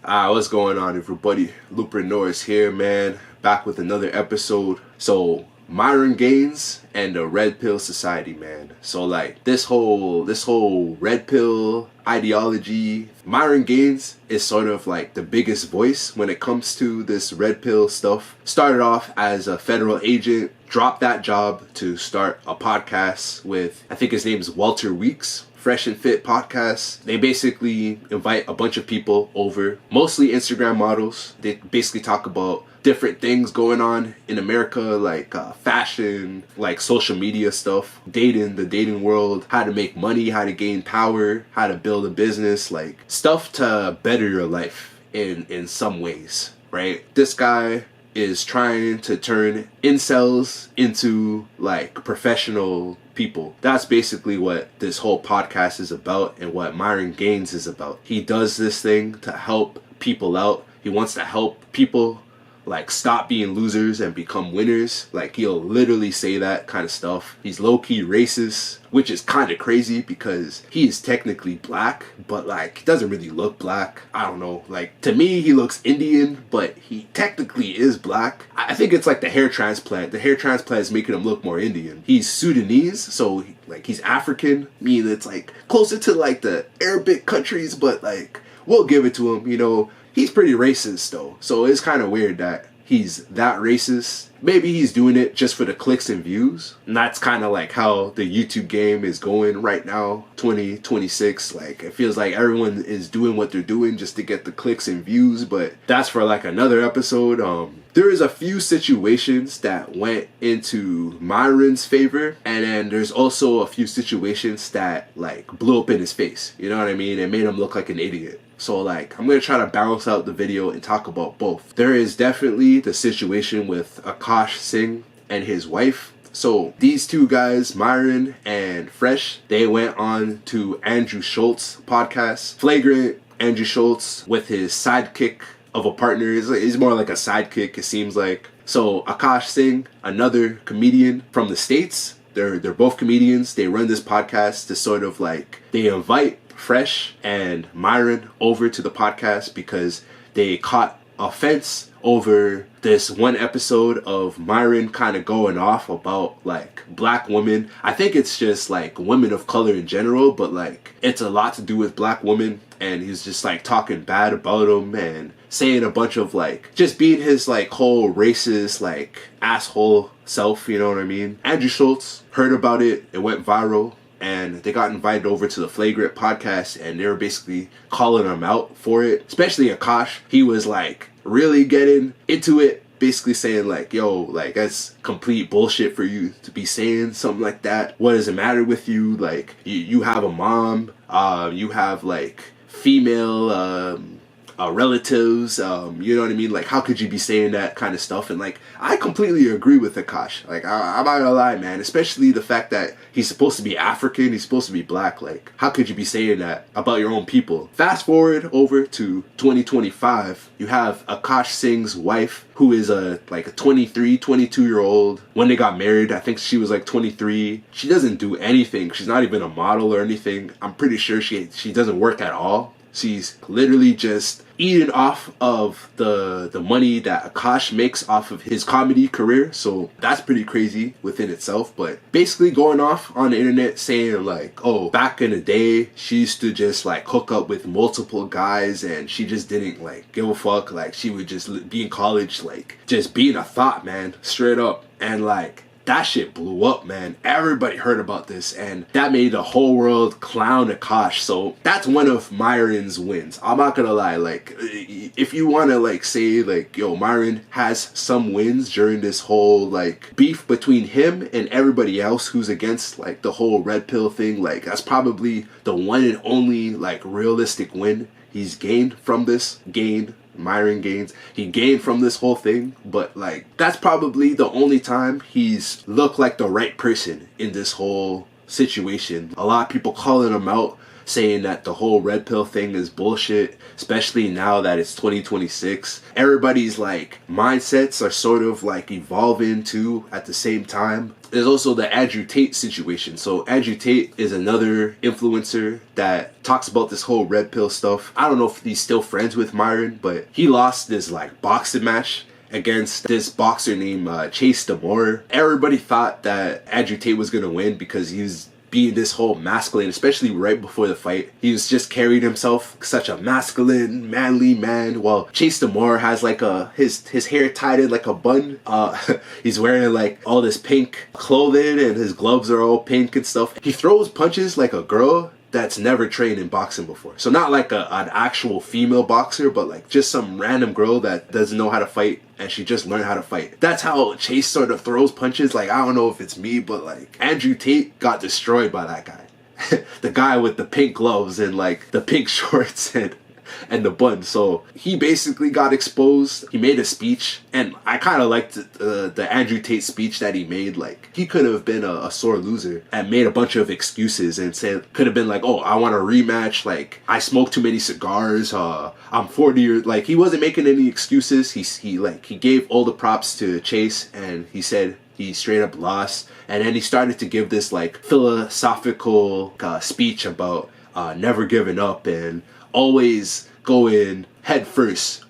What's going on, everybody? Looper Norris here, man. Back with another episode. So, Myron Gaines and the Red Pill Society, man. So, like, this whole Red Pill ideology, Myron Gaines is sort of like the biggest voice when it comes to this Red Pill stuff. Started off as a federal agent, dropped that job to start a podcast with, I think his name is Walter Weeks. Fresh and Fit podcast. They basically invite a bunch of people over, mostly Instagram models. They basically talk about different things going on in America, like fashion, like social media stuff, dating, the dating world, how to make money, how to gain power, how to build a business, like stuff to better your life in some ways, right? This guy is trying to turn incels into like professional people. That's basically what this whole podcast is about and what Myron Gaines is about. He does this thing to help people out. He wants to help people like stop being losers and become winners. Like, he'll literally say that kind of stuff. He's low-key racist, which is kind of crazy because he is technically black, but like, he doesn't really look black. I don't know, like, to me he looks Indian, but he technically is black. I think it's like the hair transplant. The hair transplant is making him look more Indian. He's Sudanese, so like he's African. I mean, it's like closer to like the Arabic countries, but like, we'll give it to him, you know. He's pretty racist though, so it's kind of weird that he's that racist. Maybe he's doing it just for the clicks and views. And that's kind of like how the YouTube game is going right now, 2026. Like, it feels like everyone is doing what they're doing just to get the clicks and views, but that's for like another episode. There is a few situations that went into Myron's favor, and then there's also a few situations that like blew up in his face. You know what I mean? It made him look like an idiot. So like, I'm going to try to balance out the video and talk about both. There is definitely the situation with Akash Singh and his wife. So these two guys, Myron and Fresh, they went on to Andrew Schultz's podcast. Flagrant Andrew Schultz with his sidekick of a partner. He's more like a sidekick, it seems like. So Akash Singh, another comedian from the States. They're both comedians. They run this podcast to sort of like, they invite Fresh and Myron over to the podcast because they caught offense over this one episode of Myron kind of going off about like black women. I think it's just like women of color in general, but like it's a lot to do with black women, and he's just like talking bad about them and saying a bunch of like, just being his like whole racist like asshole self, you know what I mean? Andrew Schultz heard about it, it went viral, and they got invited over to the Flagrant podcast, and they were basically calling him out for it. Especially Akash. He was like really getting into it, basically saying like, yo, like, that's complete bullshit for you to be saying something like that. What does it matter with you? Like, you have a mom, you have like female relatives, you know what I mean? Like, how could you be saying that kind of stuff? And like, I completely agree with Akash. Like, I'm not gonna lie, man. Especially the fact that he's supposed to be African, he's supposed to be black. Like, how could you be saying that about your own people? Fast forward over to 2025, you have Akash Singh's wife, who is a 23, 22-year-old. When they got married, I think she was like 23. She doesn't do anything. She's not even a model or anything. I'm pretty sure she doesn't work at all. She's literally just eating off of the money that Akash makes off of his comedy career. So that's pretty crazy within itself. But basically going off on the internet saying like, oh, back in the day, she used to just like hook up with multiple guys and she just didn't like give a fuck. Like, she would just be in college, like just being a thought, man, straight up. And like, that shit blew up, man. Everybody heard about this, and that made the whole world clown Akash. So that's one of Myron's wins. I'm not gonna lie, like, if you wanna like say like, yo, Myron has some wins during this whole like beef between him and everybody else who's against like the whole red pill thing, like that's probably the one and only like realistic win he's gained from this. Myron Gaines, he gained from this whole thing, but like, that's probably the only time he's looked like the right person in this whole situation. A lot of people calling him out, saying that the whole red pill thing is bullshit, especially now that it's 2026. Everybody's like mindsets are sort of like evolving too at the same time. There's also the Andrew Tate situation. So Andrew Tate is another influencer that talks about this whole red pill stuff. I don't know if he's still friends with Myron, but he lost this like boxing match against this boxer named Chase Damore. Everybody thought that Andrew Tate was gonna win because he was being this whole masculine, especially right before the fight. He was just carried himself such a masculine, manly man. While Chase Damore has like his hair tied in like a bun. He's wearing like all this pink clothing and his gloves are all pink and stuff. He throws punches like a girl that's never trained in boxing before. So not like an actual female boxer, but like just some random girl that doesn't know how to fight and she just learned how to fight. That's how Chase sort of throws punches. Like, I don't know if it's me, but like Andrew Tate got destroyed by that guy. The guy with the pink gloves and like the pink shorts and the bun. So he basically got exposed. He made a speech, and I kind of liked the Andrew Tate speech that he made. Like, he could have been a sore loser and made a bunch of excuses and said, could have been like, oh, I want a rematch, like I smoked too many cigars, I'm 40 years, like he wasn't making any excuses. He gave all the props to Chase, and he said he straight up lost. And then he started to give this like philosophical speech about never giving up and always going head first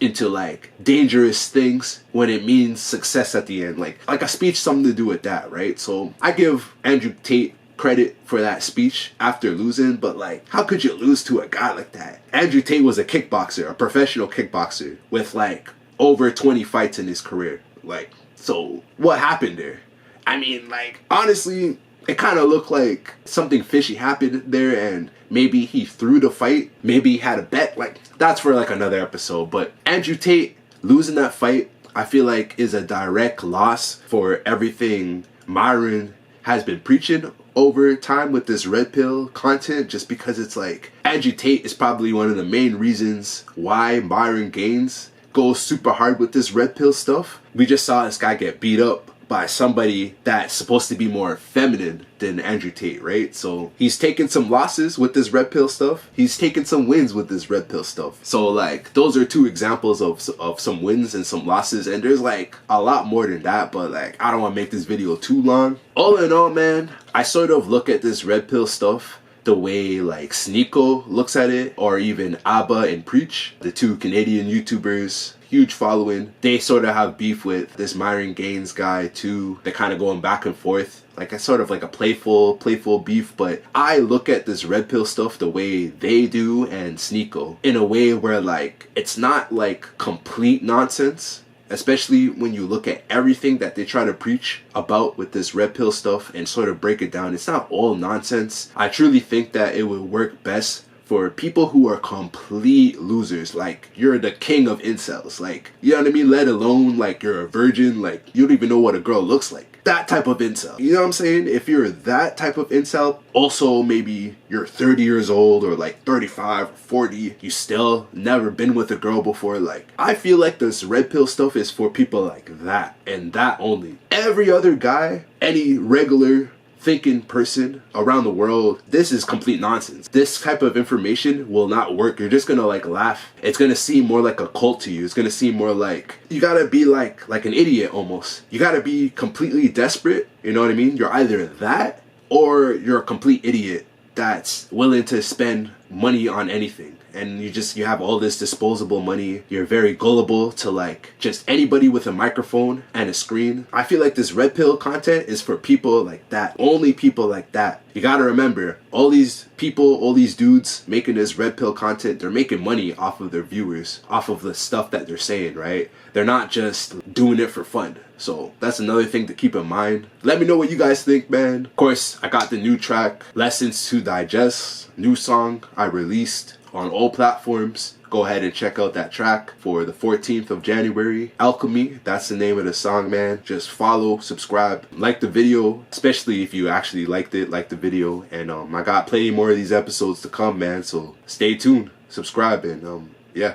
into like dangerous things when it means success at the end. Like a speech, something to do with that, right? So I give Andrew Tate credit for that speech after losing, but like, how could you lose to a guy like that? Andrew Tate was a kickboxer, a professional kickboxer with like over 20 fights in his career. Like, so what happened there? I mean, like, honestly, it kind of looked like something fishy happened there, and maybe he threw the fight, maybe he had a bet. Like, that's for like another episode. But Andrew Tate losing that fight, I feel like is a direct loss for everything Myron has been preaching over time with this red pill content, just because it's like Andrew Tate is probably one of the main reasons why Myron Gaines goes super hard with this red pill stuff. We just saw this guy get beat up by somebody that's supposed to be more feminine than Andrew Tate, right? So he's taken some losses with this red pill stuff. He's taken some wins with this red pill stuff. So like, those are two examples of some wins and some losses. And there's like a lot more than that, but like, I don't want to make this video too long. All in all, man, I sort of look at this red pill stuff the way like Sneeko looks at it, or even Abba and Preach, the two Canadian YouTubers, huge following. They sort of have beef with this Myron Gaines guy too. They're kind of going back and forth, like a sort of like a playful beef. But I look at this red pill stuff the way they do and Sneeko, in a way where like it's not like complete nonsense. Especially when you look at everything that they try to preach about with this red pill stuff and sort of break it down. It's not all nonsense. I truly think that it would work best for people who are complete losers. Like, you're the king of incels. Like, you know what I mean? Let alone like you're a virgin. Like, you don't even know what a girl looks like. That type of incel. You know what I'm saying? If you're that type of incel, also maybe you're 30 years old or like 35 or 40, you still never been with a girl before. Like, I feel like this red pill stuff is for people like that and that only. Every other guy, any regular thinking person around the world, this is complete nonsense. This type of information will not work. You're just gonna like laugh. It's gonna seem more like a cult to you. It's gonna seem more like you gotta be like an idiot almost. You gotta be completely desperate. You know what I mean? You're either that or you're a complete idiot that's willing to spend money on anything. And you have all this disposable money. You're very gullible to like just anybody with a microphone and a screen. I feel like this red pill content is for people like that. Only people like that. You gotta remember, all these people, all these dudes making this red pill content, they're making money off of their viewers, off of the stuff that they're saying, right? They're not just doing it for fun. So that's another thing to keep in mind. Let me know what you guys think, man. Of course, I got the new track, Lessons to Digest, new song I released on all platforms. Go ahead and check out that track for the 14th of January. Alchemy, that's the name of the song, man. Just follow, subscribe, like the video, especially if you actually liked it, like the video. And I got plenty more of these episodes to come, man. So stay tuned, subscribe, and yeah.